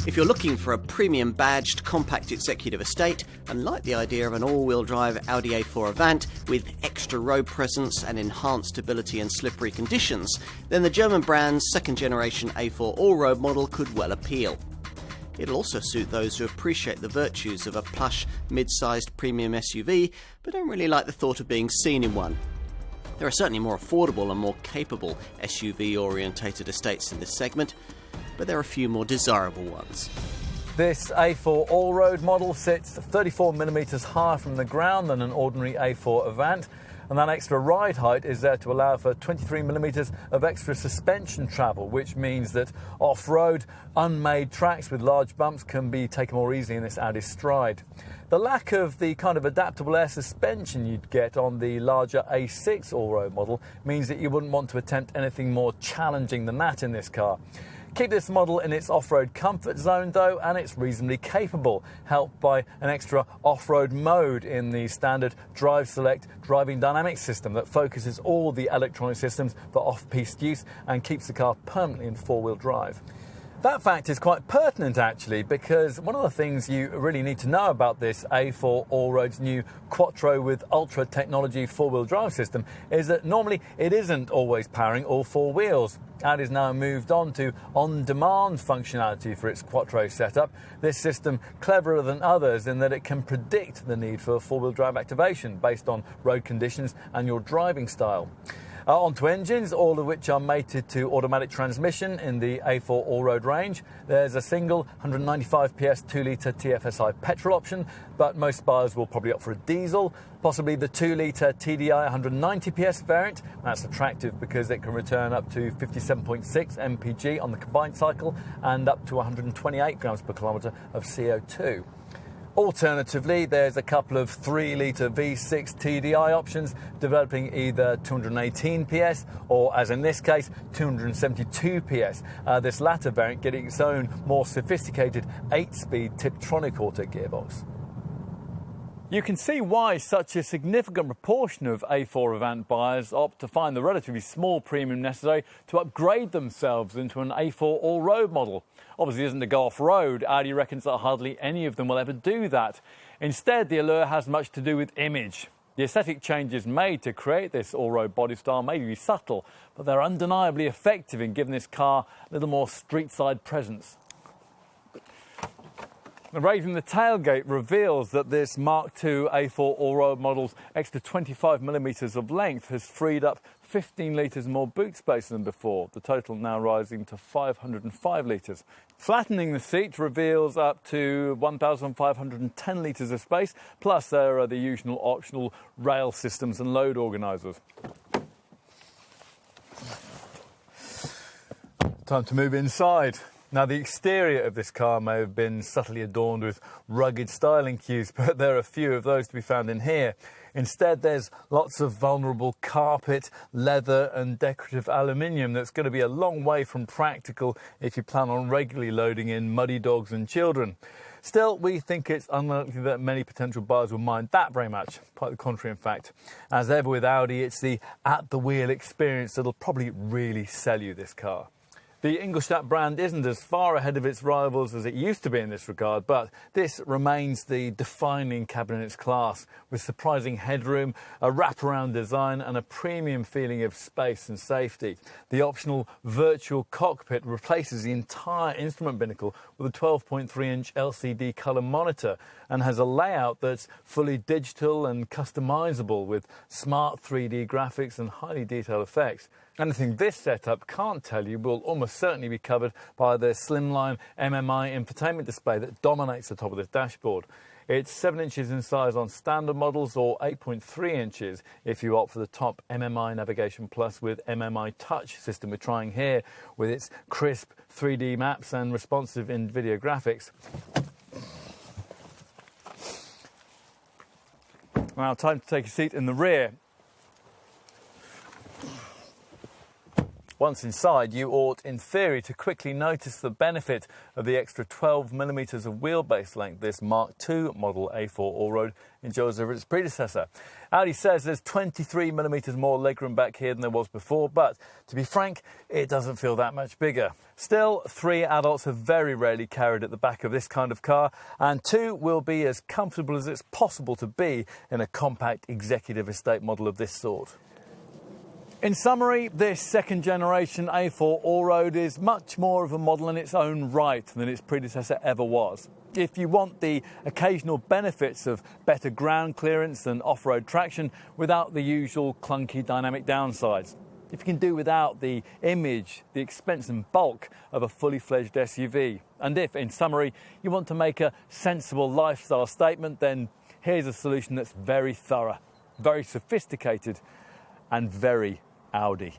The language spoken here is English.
If you're looking for a premium badged compact executive estate and like the idea of an all-wheel drive Audi A4 Avant with extra road presence and enhanced stability in slippery conditions, then the German brand's second generation A4 all-road model could well appeal. It'll also suit those who appreciate the virtues of a plush, mid-sized premium SUV, but don't really like the thought of being seen in one. There are certainly more affordable and more capable SUV-orientated estates in this segment, but there are a few more desirable ones. This A4 all-road model sits 34mm higher from the ground than an ordinary A4 Avant, and that extra ride height is there to allow for 23mm of extra suspension travel, which means that off-road, unmade tracks with large bumps can be taken more easily in this Audi stride. The lack of the kind of adaptable air suspension you'd get on the larger A6 all-road model means that you wouldn't want to attempt anything more challenging than that in this car. Keep this model in its off-road comfort zone though, and it's reasonably capable, helped by an extra off-road mode in the standard Drive Select driving dynamics system that focuses all the electronic systems for off-piste use and keeps the car permanently in four-wheel drive. That fact is quite pertinent actually, because one of the things you really need to know about this A4 Allroad's new Quattro with Ultra technology four-wheel drive system is that normally it isn't always powering all four wheels. Audi's now moved on to on-demand functionality for its Quattro setup. This system cleverer than others in that it can predict the need for four-wheel drive activation based on road conditions and your driving style. Onto engines, all of which are mated to automatic transmission in the A4 all-road range. There's a single 195 PS 2-litre TFSI petrol option, but most buyers will probably opt for a diesel, possibly the 2-litre TDI 190 PS variant. That's attractive because it can return up to 57.6 mpg on the combined cycle and up to 128 grams per kilometre of CO2. Alternatively, there's a couple of 3-litre V6 TDI options developing either 218 PS or, as in this case, 272 PS. This latter variant getting its own more sophisticated 8-speed Tiptronic auto gearbox. You can see why such a significant proportion of A4 Avant buyers opt to find the relatively small premium necessary to upgrade themselves into an A4 all-road model. Obviously, it isn't to go off-road. Audi reckons that hardly any of them will ever do that. Instead, the allure has much to do with image. The aesthetic changes made to create this all-road body style may be subtle, but they're undeniably effective in giving this car a little more street-side presence. Raising the tailgate reveals that this Mark II A4 all-road model's extra 25mm of length has freed up 15 litres more boot space than before, the total now rising to 505 litres. Flattening the seat reveals up to 1,510 litres of space, plus there are the usual optional rail systems and load organisers. Time to move inside. Now, the exterior of this car may have been subtly adorned with rugged styling cues, but there are few of those to be found in here. Instead, there's lots of vulnerable carpet, leather and decorative aluminium that's going to be a long way from practical if you plan on regularly loading in muddy dogs and children. Still, we think it's unlikely that many potential buyers will mind that very much. Quite the contrary, in fact. As ever with Audi, it's the at-the-wheel experience that'll probably really sell you this car. The Ingolstadt brand isn't as far ahead of its rivals as it used to be in this regard, but this remains the defining cab in its class, with surprising headroom, a wraparound design and a premium feeling of space and safety. The optional virtual cockpit replaces the entire instrument binnacle with a 12.3-inch LCD colour monitor and has a layout that's fully digital and customisable with smart 3D graphics and highly detailed effects. Anything this setup can't tell you will almost certainly be covered by the slimline MMI infotainment display that dominates the top of this dashboard. It's 7 inches in size on standard models or 8.3 inches if you opt for the top MMI Navigation Plus with MMI Touch system we're trying here, with its crisp 3D maps and responsive in-video graphics. Now, time to take a seat in the rear. Once inside, you ought, in theory, to quickly notice the benefit of the extra 12mm of wheelbase length this Mark II model A4 Allroad enjoys over its predecessor. Audi says there's 23mm more legroom back here than there was before, but to be frank, it doesn't feel that much bigger. Still, 3 adults have very rarely carried at the back of this kind of car, and 2 will be as comfortable as it's possible to be in a compact executive estate model of this sort. In summary, this second generation A4 Allroad is much more of a model in its own right than its predecessor ever was. If you want the occasional benefits of better ground clearance and off-road traction without the usual clunky dynamic downsides, if you can do without the image, the expense and bulk of a fully fledged SUV, and if, in summary, you want to make a sensible lifestyle statement, then here's a solution that's very thorough, very sophisticated and very Audi.